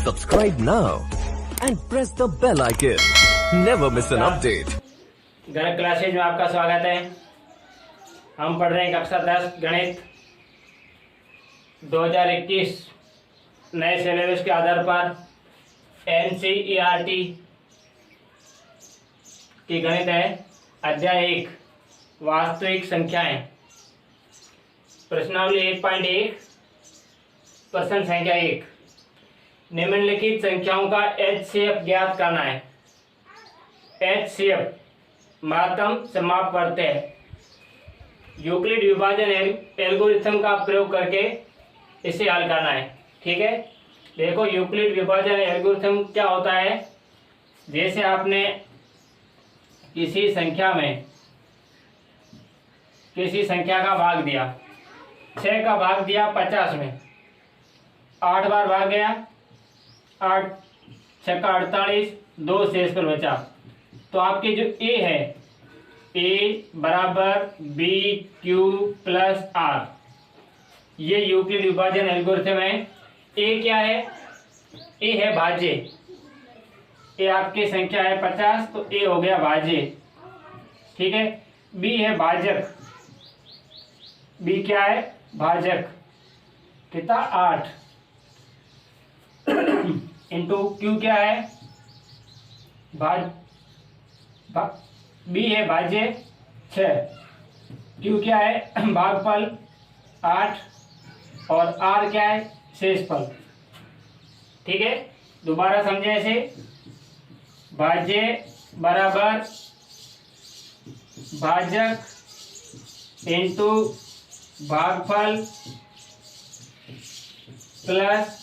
Subscribe now and press the bell icon. Never miss an update. गणित classes में आपका स्वागत है। हम पढ़ रहे हैं कक्षा 10 गणित 2021 नए सिलेबस के आधार पर NCERT की गणित है। अध्याय 1 वास्तविक संख्याएं। प्रश्नावली 1.1 प्रश्न संख्या 1 निम्नलिखित संख्याओं का HCF ज्ञात करना है। HCF महत्तम समाप्त करते हैं। यूक्लिड विभाजन एल्गोरिथम का प्रयोग करके इसे हल करना है। ठीक है, देखो यूक्लिड विभाजन एल्गोरिथम क्या होता है। जैसे आपने किसी संख्या का भाग दिया, 6 का भाग दिया 50 में, 8 बार भाग गया, 8 6 का 48, 2 शेष पर बचा। तो आपके जो ए है, ए बराबर बी क्यू प्लस आर, ये यूक्लिड विभाजन एल्गोरिथम है। ए क्या है? ए है भाज्य। ए आपकी संख्या है 50, तो ए हो गया भाज्य। ठीक है, बी है भाजक। बी क्या है? भाजक। कितना? 8 इंटू क्यू क्या है? बी है भाज्य 6, क्यू क्या है? भागफल 8, और आर क्या है? शेषफल। ठीक है, दोबारा समझे ऐसे। भाज्य बराबर भाजक इंटू भागफल प्लस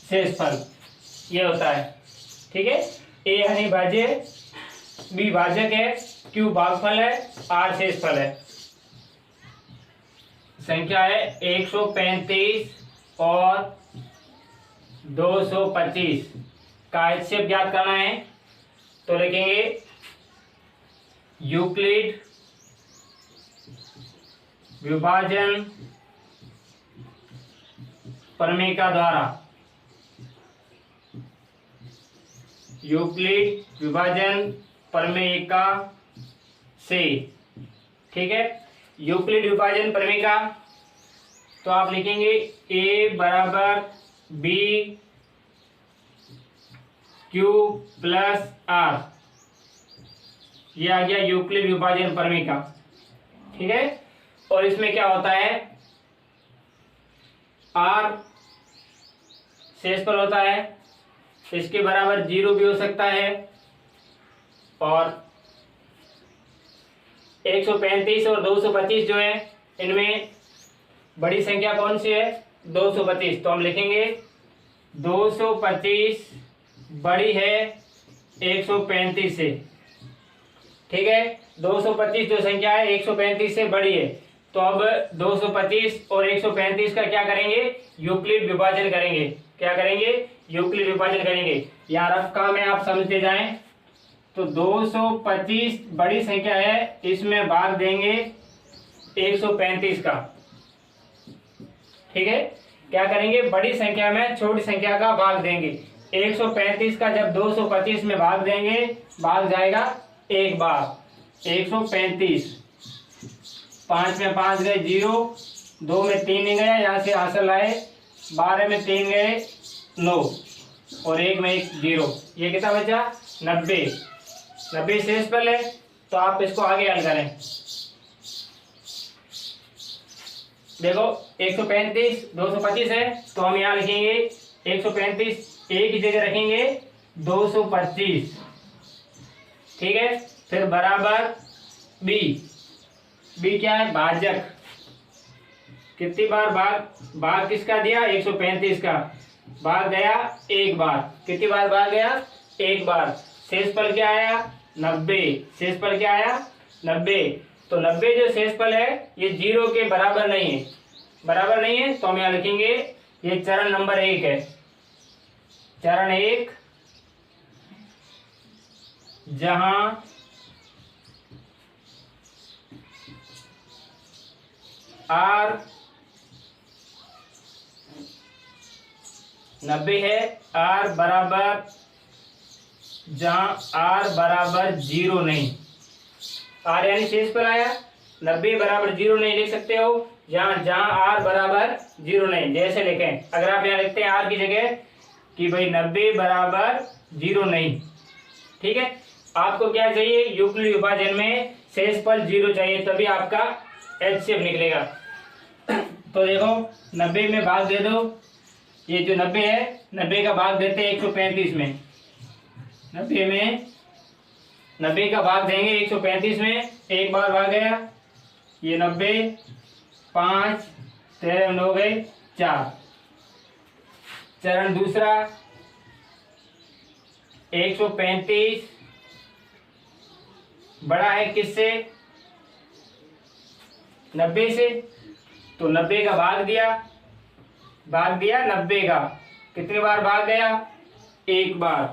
शेषफल, ये होता है। ठीक है, ए यानी भाज्य, बी भाजक है, क्यू भागफल है, आर शेषफल है। संख्या है 135 और 225 का HCF ज्ञात करना है। तो लिखेंगे यूक्लिड विभाजन प्रमेय द्वारा, यूक्लिड विभाजन प्रमेय से। ठीक है, यूक्लिड विभाजन प्रमेय तो आप लिखेंगे ए बराबर बी क्यू प्लस आर, ये आ गया यूक्लिड विभाजन प्रमेय। ठीक है, और इसमें क्या होता है? आर शेषफल होता है, इसके बराबर 0 भी हो सकता है। और 135 और 225 जो है, इनमें बड़ी संख्या कौन सी है? 225। तो हम लिखेंगे 225 बड़ी है 135 से। ठीक है, 225 जो संख्या है 135 से बड़ी है। तो अब 225 और 135 का क्या करेंगे? यूक्लिड विभाजन करेंगे। क्या करेंगे? यूक्लिड विभाजन करेंगे। यहाँ रफ काम है, आप समझते जाएं। तो 225 बड़ी संख्या है, इसमें भाग देंगे 135 का। ठीक है, क्या करेंगे? बड़ी संख्या में छोटी संख्या का भाग देंगे। 135 का जब 225 में भाग देंगे, भाग जाएगा एक बार। 135, 5 में 5 गए 0, 2 में 3 नहीं गया, यहाँ से हासिल आए, 12 में 3 गए 9, और 1 में 1 0। ये कितना बचा? 90। 90 शेषफल है। तो आप इसको आगे हल करें। देखो 135 225 है, तो हम यहाँ लिखेंगे 135 एक ही जगह रखेंगे 225। ठीक है, फिर बराबर बी। बी क्या है? भाजक। कितनी बार भाग किसका दिया? 135 का। भाग गया एक बार। कितनी बार भाग गया? एक बार। शेषफल क्या आया? 90। शेषफल क्या आया? 90। तो 90 जो शेषफल है, ये 0 के बराबर नहीं है। बराबर नहीं है, तो हम यहाँ लिखेंगे ये चरण नंबर 1 है। चरण 1, जहां आर 90 है, आर बराबर जहाँ आर बराबर 0 नहीं, आर यानी शेष पर आया, 90 बराबर 0 नहीं लिख सकते हो, जहाँ आर बराबर 0 नहीं। जैसे लिखें, अगर आप यहाँ लिखते हैं आर की जगह कि भाई 90 बराबर 0 नहीं, ठीक है। आपको क्या चाहिए, यूक्लिड विभाजन में शेषफल 0 चाहिए, तभी आपका एचसीएफ निकलेगा। तो देखो 90 में भाग दे दो, ये जो 90 है 90 का भाग देते हैं 135 में, 90 का भाग देंगे 135 में, एक बार भाग गया ये 90, 5 13 हो गए 4। चरण दूसरा 135 बड़ा है किससे, 90 से, तो 90 का भाग दिया 90 का, कितनी बार भाग गया, एक बार,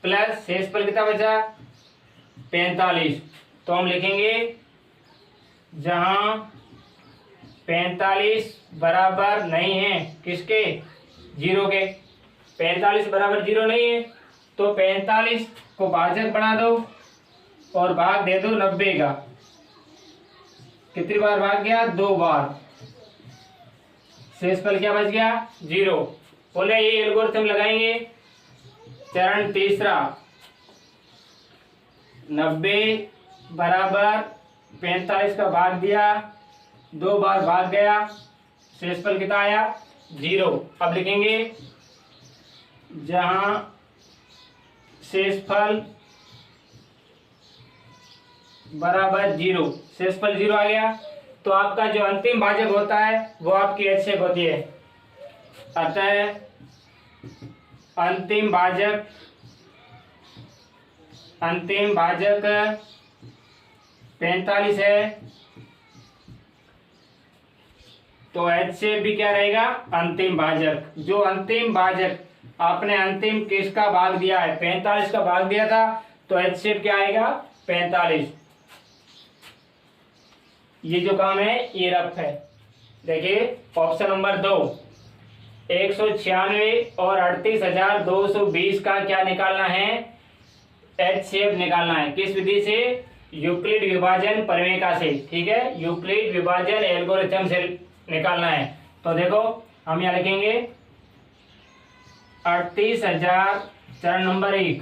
प्लस शेषफल कितना बचा 45। तो हम लिखेंगे जहां 45 बराबर नहीं है किसके, 0 के, 45 बराबर 0 नहीं है, तो 45 को भाजक बना दो और भाग दे दो 90 का, कितनी बार भाग गया, 2 बार, शेषफल क्या बच गया 0। बोले ये एल्गोरिथम लगाएंगे। चरण तीसरा 90 बराबर 45 का भाग दिया, 2 बार भाग गया, शेषफल कितना आया 0। अब लिखेंगे जहां शेषफल बराबर 0, शेषफल 0 आ गया, तो आपका जो अंतिम भाजक होता है वो आपकी एचसीएफ होती है। अतः अंतिम भाजक 45 है, तो एचसीएफ भी क्या रहेगा, अंतिम भाजक। जो अंतिम भाजक आपने अंतिम किसका भाग दिया है, 45 का भाग दिया था, तो एचसीएफ क्या आएगा 45। ये जो काम है ये रफ है। देखिए ऑप्शन नंबर 2, 196 और 38,220 का क्या निकालना है, एचसीएफ निकालना है। किस विधि से, यूक्लिड विभाजन प्रमेय से, ठीक है, यूक्लिड विभाजन एल्गोरिथम से निकालना है। तो देखो हम यहाँ लिखेंगे 38,000 चरण नंबर 1,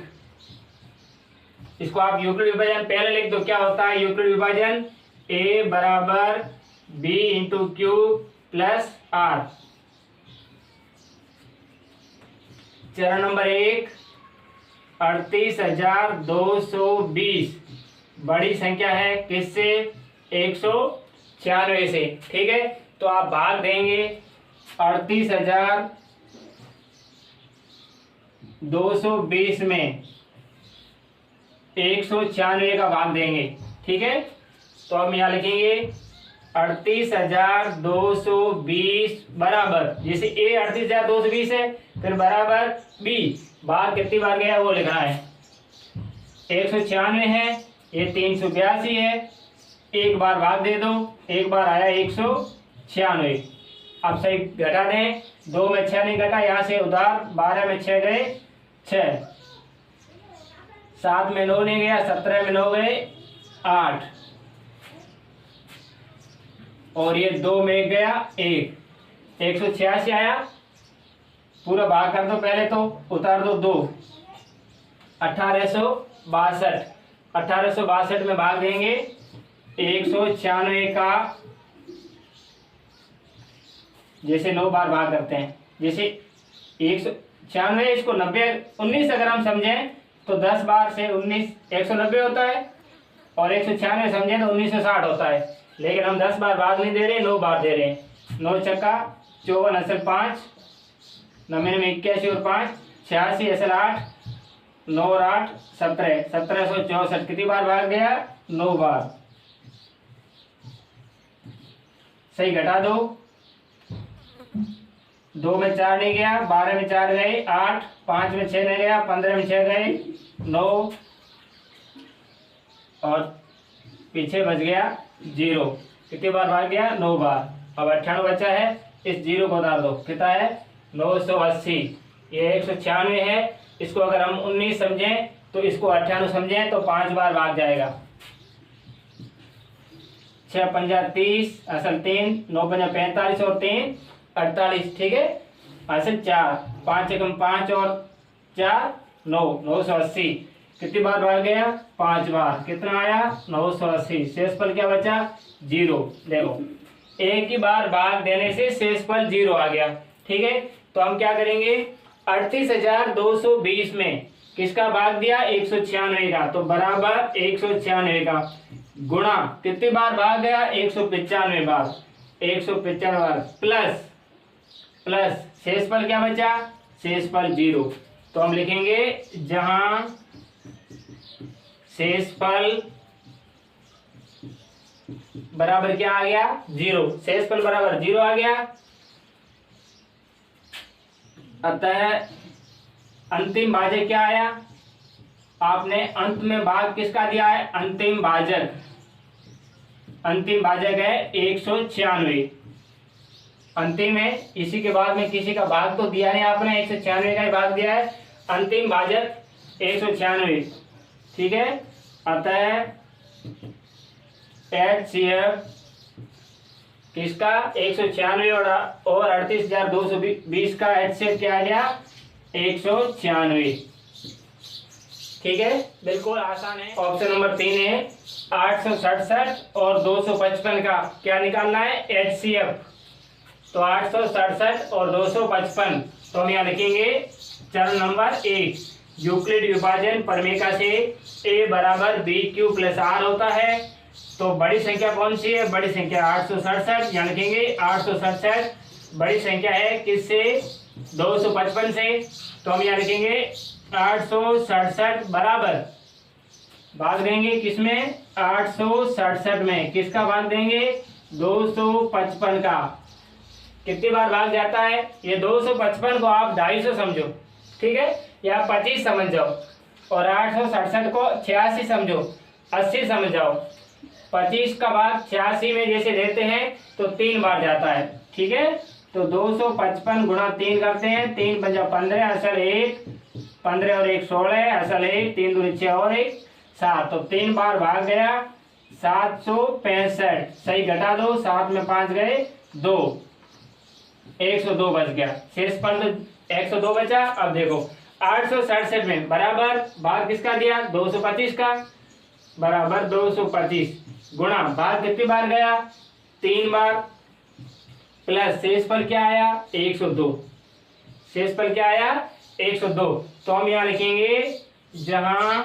इसको आप यूक्लिड विभाजन पहले लिख दो। क्या होता है यूक्लिड विभाजन, ए बराबर B into Q plus R. चरण नंबर 1 38,220 बड़ी संख्या है किससे, 196 से, ठीक है। तो आप भाग देंगे 38,220 में 196 का भाग देंगे, ठीक है। तो हम यहाँ लिखेंगे 38,220 बराबर, जैसे ए 38,220 है, फिर बराबर बी, भाग कितनी बार गया वो लिखना है। 196 है, ये 382 है, एक बार भाग दे दो, एक बार आया 196। अब सही घटा दें, 2 में 6 नहीं घटा, यहाँ से उधार 12 में 6 गए 6, 7 में 9 नहीं गया, 17 में 9 गए 8, और ये 2 में 1 गया 1, 186 आया, पूरा भाग कर दो, पहले तो उतार दो 2, 1862 में भाग देंगे 196 का, जैसे 9 बार भाग करते हैं, जैसे 196 इसको 19 अगर हम समझें तो 10 बार से 190 होता है, और 196 समझें तो 1960 होता है, लेकिन हम 10 बार भाग नहीं दे रहे, 9 बार दे रहे हैं। 9 चक्का 54 असल 5, 9 में 81 और 5 86 असल 8, 9 और 8 17, 1764, कितनी बार भाग गया 9 बार। सही घटा दो, 2 में 4 नहीं गया, 12 में 4 गए 8, 5 में 6 नहीं गया, 15 में 6 गए 9, और पीछे बच गया 0, कितनी बार भाग गया 9 बार। अब 98 बचा है, इस 0 को उतार दो, कितना है 980, ये 196 है। इसको अगर हम 19 समझें तो इसको 98 समझें तो 5 बार भाग जाएगा। 6 पंजा 30, असल 3, 9 पंजा 45 और 3 48, ठीक है। असल 4, 5 एकम 5 और 4 9, 980। कितनी बार भाग गया? 5 बार। कितना आया? 980। शेषफल क्या बचा? 0। देखो एक ही बार भाग देने से शेषफल 0 आ गया, ठीक है। तो हम क्या करेंगे? 38,220 में किसका भाग दिया? 196 का, तो बराबर 196 का गुणा कितनी बार भाग गया? 195 बार। 195 बार प्लस प्लस शेषफल क्या बचा? शेषफल 0। तो हम लिखेंगे जहां शेषफल बराबर क्या आ गया? 0। शेषफल बराबर 0 आ गया, अतः अंतिम भाजक क्या आया? आपने अंत में भाग किसका दिया है? अंतिम भाजक। अंतिम भाजक है 196। अंतिम है, इसी के बाद में किसी का भाग तो दिया नहीं आपने, 196 का ही भाग दिया है। अंतिम भाजक 196, ठीक है। अतः HCF किसका? 196 और 38,220 का HCF क्या आ गया? 196, ठीक है। बिल्कुल आसान है। ऑप्शन नंबर 3 है 867 और 255 का क्या निकालना है? HCF। तो 867 और 255, तो हम यहाँ लिखेंगे चरण नंबर 1, यूक्लिड विभाजन प्रमेय से a बराबर BQ प्लस R होता है। तो बड़ी संख्या कौन सी है? बड़ी संख्या 867, यहाँ लिखेंगे 867 बड़ी संख्या है किससे? 255 से। तो हम यहाँ लिखेंगे 867 बराबर भाग देंगे किसमें? 867 में। किसका भाग देंगे? 255 का। कितनी बार भाग जाता है? ये 255 को आप 250 समझो, ठीक है, या 25 समझ जाओ, और 867 को 86 समझो, 80 समझ जाओ। 25 का भाग 86 में जैसे देते हैं तो 3 बार जाता है, ठीक है। तो 255 गुणा 3 करते हैं, 3 पंजा 15, असल 1, 15 और 1 16, असल 1, 3 दूनी 6 और 1 7। तो 3 बार भाग गया 765। सही घटा दो, 7 में 5 गए 2, 102 बच गया। शेषफल 102 बचा। अब देखो 867 में बराबर भाग किसका दिया? 225 का, बराबर 225 गुणा भाग कितनी बार गया? 3 बार, प्लस शेषफल क्या आया? 102। शेषफल क्या आया? 102। तो हम यहाँ लिखेंगे जहां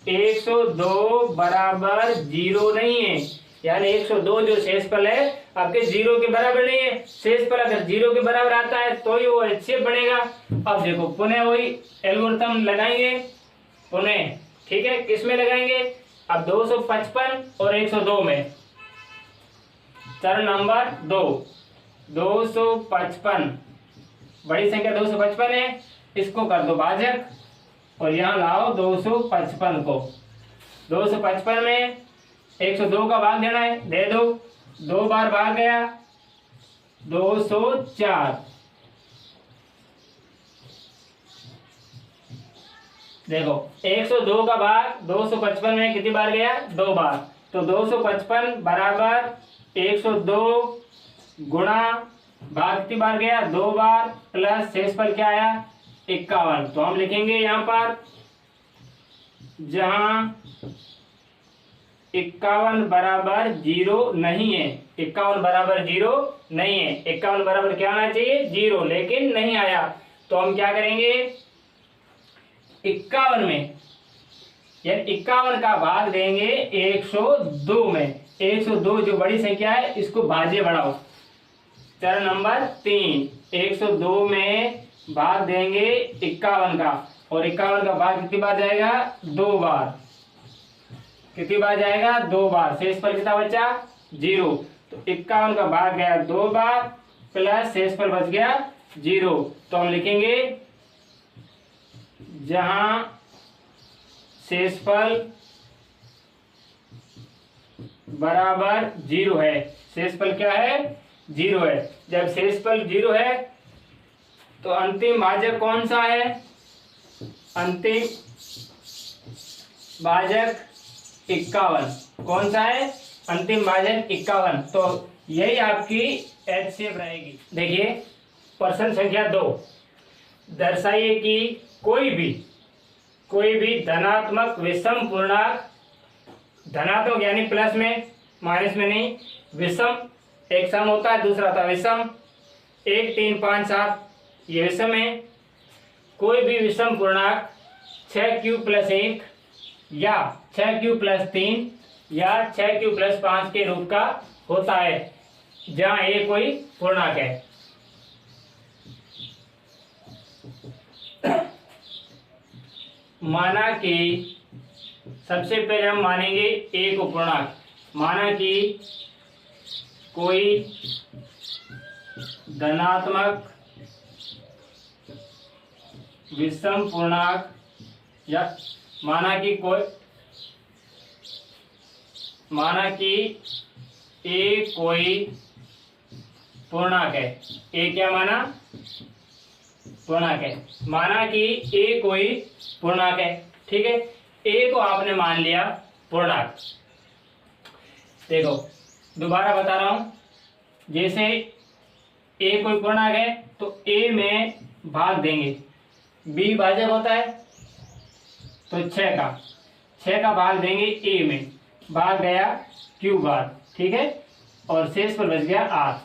102 बराबर 0 नहीं है, यानी 102 जो शेषफल है आपके 0 के बराबर नहीं है। शेषफल अगर 0 के बराबर आता है तो ही वो HCF बनेगा। अब देखो पुनः वही एल्गोरिथम लगाएंगे पुनः, ठीक है। किस में लगाएंगे? अब 255 और 102 में। चरण नंबर 2, 255 बड़ी संख्या 255 है, इसको कर दो भाजक और यहाँ लाओ 255 को। 255 में 102 का भाग देना है, दे दो। 2 बार भाग गया 204। देखो 102 का भाग 255 में कितनी बार गया? 2 बार। तो 255 बराबर 102 गुणा भाग कितनी बार गया? 2 बार, प्लस शेषफल क्या आया? 51। तो हम लिखेंगे यहाँ पर जहां 51 बराबर 0 नहीं है, 51 बराबर 0 नहीं है। 51 बराबर क्या आना चाहिए? 0, लेकिन नहीं आया। तो हम क्या करेंगे? 51 में, या 51 का भाग देंगे 102 में। 102 जो बड़ी संख्या है इसको भाज्य बढ़ाओ। चरण नंबर 3, 102 में भाग देंगे 51 का, और 51 का भाग कितनी बार जाएगा? 2 बार। कितनी बार जाएगा? 2 बार। शेषफल कितना बचा? 0। तो 51 का भाग गया 2 बार, प्लस शेषफल बच गया 0। तो हम लिखेंगे जहां शेषफल बराबर 0 है। शेषफल क्या है? 0 है। जब शेषफल 0 है तो अंतिम भाजक कौन सा है? अंतिम भाजक 51। कौन सा है? अंतिम भाजक 51। तो यही आपकी एच शेप रहेगी। देखिए प्रश्न संख्या 2, दर्शाइए कि कोई भी धनात्मक विषम पूर्णांक, धनात्मक यानी प्लस में माइनस में नहीं, विषम, एक सम होता है दूसरा होता है विषम, 1 3 5 7 ये विषम है। कोई भी विषम पूर्णांक 6q+1 या 6q+3 या 6q+5 के रूप का होता है जहां ए कोई पूर्णांक है। माना कि सबसे पहले हम मानेंगे ए को पूर्णांक। माना कि कोई धनात्मक विषम पूर्णांक, या माना कि ए कोई पूर्णांक है। ए क्या माना? पूर्णांक है। माना कि ए कोई पूर्णांक है, ठीक है। ए को आपने मान लिया पूर्णांक। देखो दोबारा बता रहा हूं, जैसे ए कोई पूर्णांक है तो ए में भाग देंगे, बी भाजक होता है तो 6 का भाग देंगे ए में, भाग गया क्यू बार, ठीक है, और शेष पर बच गया आर।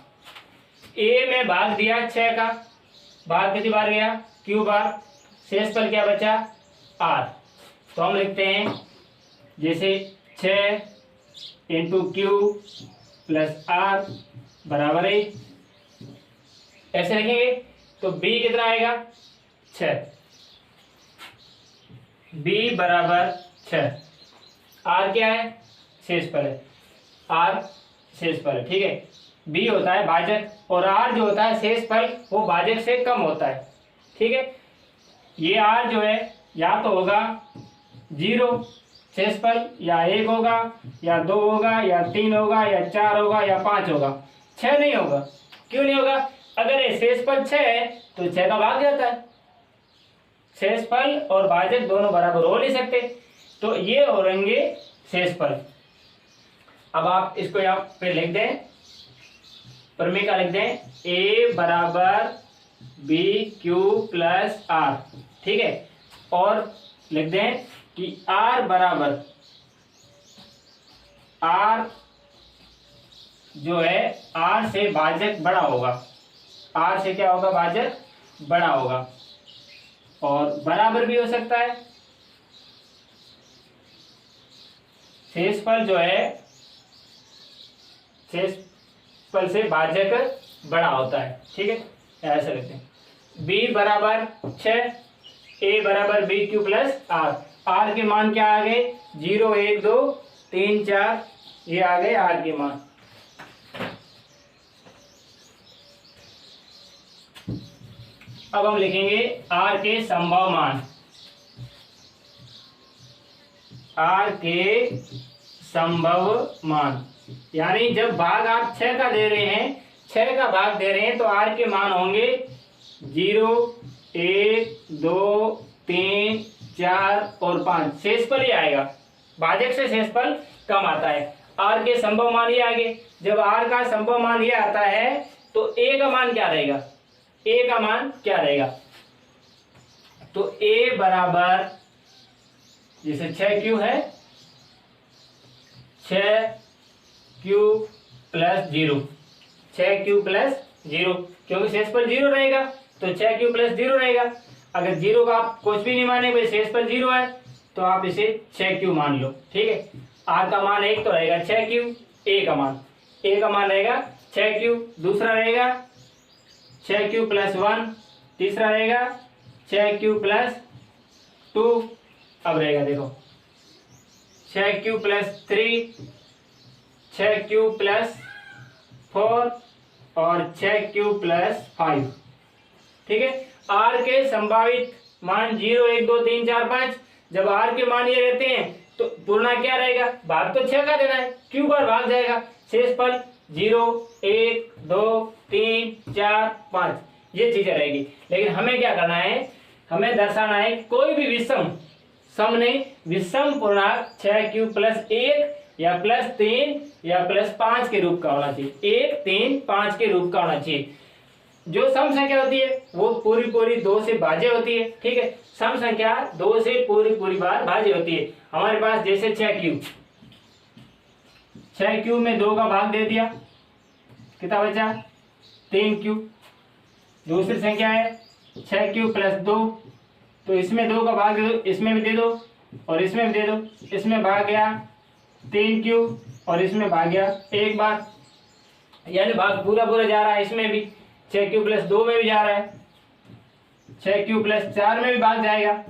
ए में भाग दिया 6 का, भाग कितनी बार गया? क्यू बार, शेष पर क्या बचा? आर। तो हम लिखते हैं जैसे 6 × क्यू + आर बराबर है, ऐसे लिखेंगे। तो बी कितना आएगा? 6, बी बराबर 6। आर क्या है? शेष पर है, आर शेष पर है, ठीक है। बी होता है भाजक और आर जो होता है शेष पर, वो भाजक से कम होता है, ठीक है। ये आर जो है या तो होगा 0 शेष पर, या 1 होगा, या 2 होगा, या 3 होगा, या 4 होगा, या 5 होगा। 6 नहीं होगा। क्यों नहीं होगा? अगर ये शेष पर 6 है तो 6 का भाग जाता है। शेषफल और भाजक दोनों बराबर हो नहीं सकते, तो ये हो रहेंगे शेषफल। अब आप इसको यहाँ पे लिख दें, प्रमेय लिख दें, a बराबर BQ+R, ठीक है। और लिख दें कि R बराबर, R जो है R से भाजक बड़ा होगा, R से क्या होगा? भाजक बड़ा होगा, और बराबर भी हो सकता है। शेषफल जो है, शेषफल से भाजक बड़ा होता है, ठीक है, ऐसा लिखते हैं। b बराबर 6, a बराबर BQ+R। R के मान क्या आ गए? 0 1 2 3 4, ये आ गए R के मान। अब हम लिखेंगे R के संभव मान। R के संभव मान यानी जब भाग आप 6 का दे रहे हैं, 6 का भाग दे रहे हैं, तो R के मान होंगे 0 1 2 3 4 और 5। शेषफल ही आएगा, भाजक से शेषफल कम आता है। R के संभव मान ये आगे, जब R का संभव मान ये आता है तो A का मान क्या रहेगा? A का मान क्या रहेगा? तो A बराबर, जैसे 6Q है, 6Q+0, 6Q+0, क्योंकि शेषफल 0 रहेगा तो 6Q+0 रहेगा। अगर 0 का आप कुछ भी नहीं माने, भाई शेषफल 0 है, तो आप इसे 6Q मान लो, ठीक है। R का मान 1 तो रहेगा 6Q, A का मान रहेगा 6Q, दूसरा रहेगा 6Q+1, तीसरा रहेगा 6Q+2, अब रहेगा देखो 6Q+3, 6Q+4 और 6Q+5, ठीक है। R के संभावित मान 0 1 2 3 4 5। जब R के मान ये रहते हैं तो पूर्णांक क्या रहेगा? भाग तो 6 का देना है, Q बार भाग जाएगा। शेषफल 0 1 2 3 4 5, ये चीजें रहेगी। लेकिन हमें क्या करना है, हमें दर्शाना है कोई भी विषम, सम नहीं, विषम पूर्णांक 6 प्लस 1 या प्लस 3 या प्लस 5 के रूप का होना चाहिए। 1, 3, 5 के रूप का होना चाहिए। जो सम संख्या होती है वो पूरी पूरी 2 से भाज्य होती है। ठीक है, सम संख्या 2 से पूरी पूरी बार भाज्य होती है। हमारे पास जैसे 6 में 2 का भाग दे दिया, कितना बचा 3 दूसरी संख्या है 6 प्लस 2, तो इसमें 2 का भाग दे दो, इसमें भी दे दो और इसमें भी दे दो। इसमें भाग गया 3 और इसमें भाग गया 1 बार, यानी भाग पूरा पूरा जा रहा है। इसमें भी 6 प्लस 2 में भी जा रहा है, 6 प्लस 4 में भी भाग जाएगा,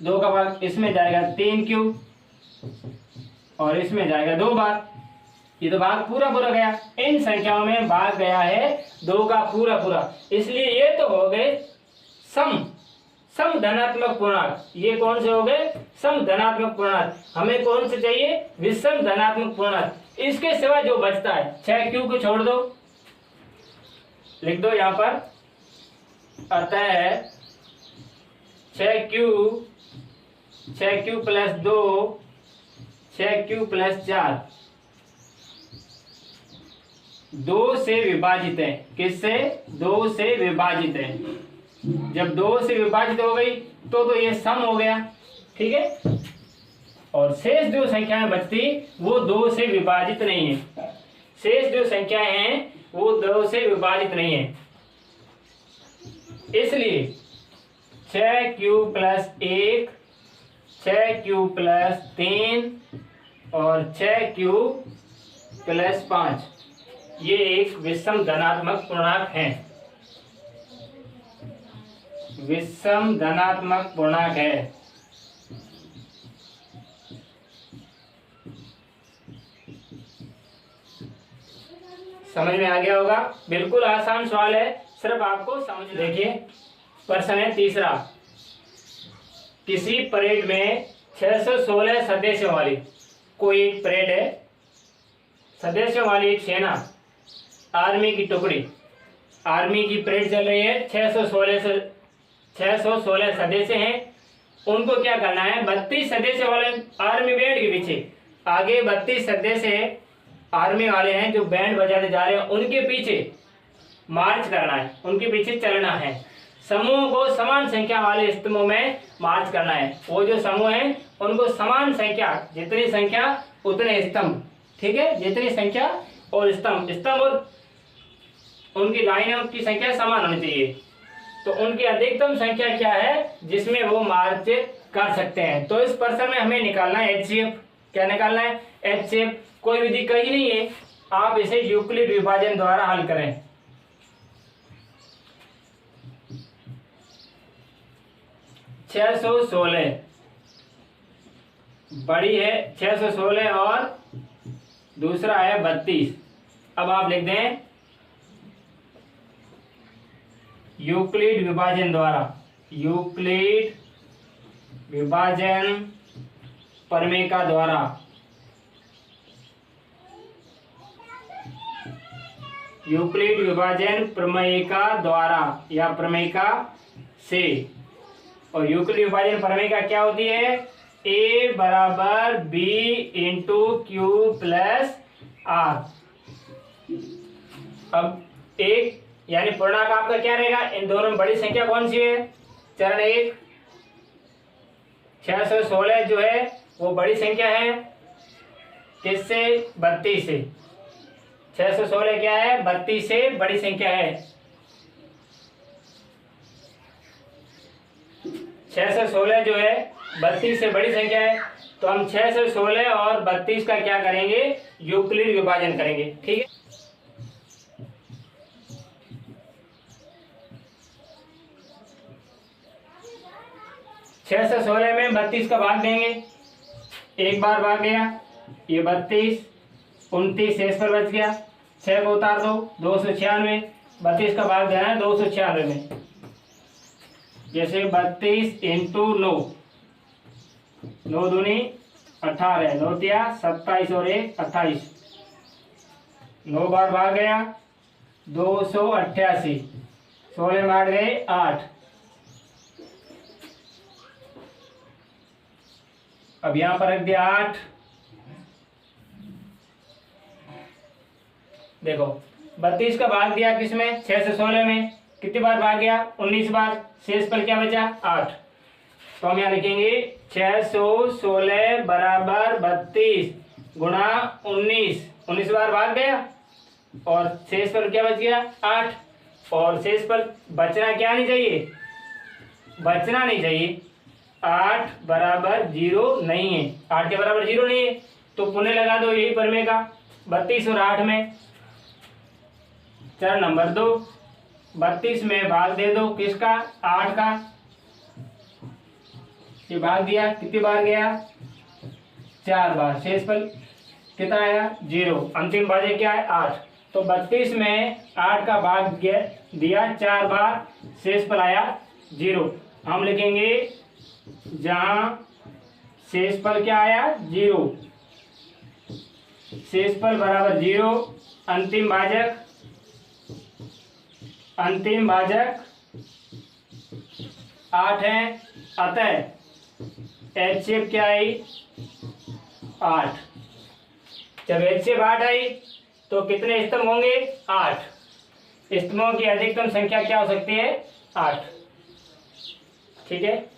2 का भाग इसमें जाएगा 3 और इसमें जाएगा 2 बार। ये तो भाग पूरा पूरा गया। इन संख्याओं में भाग गया है 2 का पूरा पूरा, इसलिए ये तो हो गए सम धनात्मक पूर्णांक। ये कौन से हो गए, सम धनात्मक पूर्णांक। हमें कौन से चाहिए, विषम धनात्मक पूर्णांक। इसके सिवा जो बचता है 6 को छोड़ दो, लिख दो यहाँ पर, अतः 6 प्लस 2, 6 प्लस 4 2 से विभाजित है। किससे, 2 से विभाजित है। जब 2 से विभाजित हो गई तो ये सम हो गया। ठीक है, और शेष जो संख्याएं बचती वो 2 से विभाजित नहीं है। शेष जो संख्याएं हैं वो 2 से विभाजित नहीं है, इसलिए 6 प्लस 1, 6 प्लस 3 और 6 प्लस 5 ये एक विषम धनात्मक पूर्णांक है। विषम धनात्मक पूर्णांक है। समझ में आ गया होगा, बिल्कुल आसान सवाल है, सिर्फ आपको समझ। देखिए प्रश्न है तीसरा, किसी परेड में 616 सदस्यों वाली कोई एक परेड है, सदस्यों वाली एक सेना, आर्मी की टुकड़ी, आर्मी की परेड चल रही है, 616 सदस्य हैं। उनको क्या करना है, 32 सदस्य वाले आर्मी बैंड के पीछे, आगे 32 सदस्य आर्मी वाले हैं जो बैंड बजाते जा रहे हैं, उनके पीछे मार्च करना है, उनके पीछे चलना है। समूह को समान संख्या वाले स्तंभों में मार्च करना है। वो जो समूह है उनको समान संख्या, जितनी संख्या उतने स्तंभ। ठीक है, जितनी संख्या और स्तंभ और उनकी लाइनों की संख्या समान होनी चाहिए। तो उनकी अधिकतम संख्या क्या है जिसमें वो मार्च कर सकते हैं। तो इस प्रश्न में हमें निकालना है HCF। क्या निकालना है, HCF। कोई विधि कही नहीं है, आप इसे यूक्लिड विभाजन द्वारा हल करें। छह सौ 16 बड़ी है, 616 और दूसरा है 32। अब आप लिख दें यूक्लिड विभाजन द्वारा, यूक्लिड विभाजन प्रमेय का द्वारा यूक्लिड विभाजन प्रमेय का द्वारा या प्रमेय का से। और यूक्लिड विभाजन प्रमेय का क्या होती है, A बराबर B into Q plus R। अब एक यानी पूर्णांक आपका क्या रहेगा, इन दोनों में बड़ी संख्या कौन सी है, चरण 1 616 जो है वो बड़ी संख्या है, किससे, 32 से। 616 क्या है, 32 से बड़ी संख्या है। 616 जो है 32 से बड़ी संख्या है, तो हम 616 और 32 का क्या करेंगे, यूक्लिड विभाजन करेंगे। ठीक है, छह सौ 16 में 32 का भाग देंगे, एक बार भाग गया, ये 32, 29 शेष पर बच गया, 6 को उतार दो, 296, 32 का भाग देना है 296 में। जैसे 32 इंटू 9, 9 दूनी 18, 9 तिया 27 और 1 28, 9 बार भाग गया, 288, 16 में 8 गए 8। अब यहां पर रख दिया 8। देखो 32 का भाग दिया किसमें, 6 से 16 में, कितनी बार भाग गया, 19 बार। शेष पर क्या बचा, 8। तो हम यहाँ लिखेंगे 616 बराबर 32 गुणा 19 बार भाग गया, और शेष पर क्या बच गया, 8। और शेष पर बचना क्या नहीं चाहिए, बचना नहीं चाहिए। 8 बराबर 0 नहीं है, 8 के बराबर 0 नहीं है, तो पुण्य लगा दो यही प्रमेय का, 32 और 8 में। चरण नंबर 2, 32 में भाग दे दो किसका, 8 का। ये भाग दिया, कितनी बार गया, 4 बार। शेष पर कितना आया, 0। अंतिम भाज्य क्या है, 8। तो 32 में 8 का भाग दिया 4 बार, शेष पर आया 0। हम लिखेंगे जहां शेष पर क्या आया, 0, शेष पर बराबर 0, अंतिम भाजक 8 है, अतः HCF क्या आई, 8। जब HCF 8 आई तो कितने स्तंभ होंगे, 8। स्तंभों की अधिकतम संख्या क्या हो सकती है, 8। ठीक है।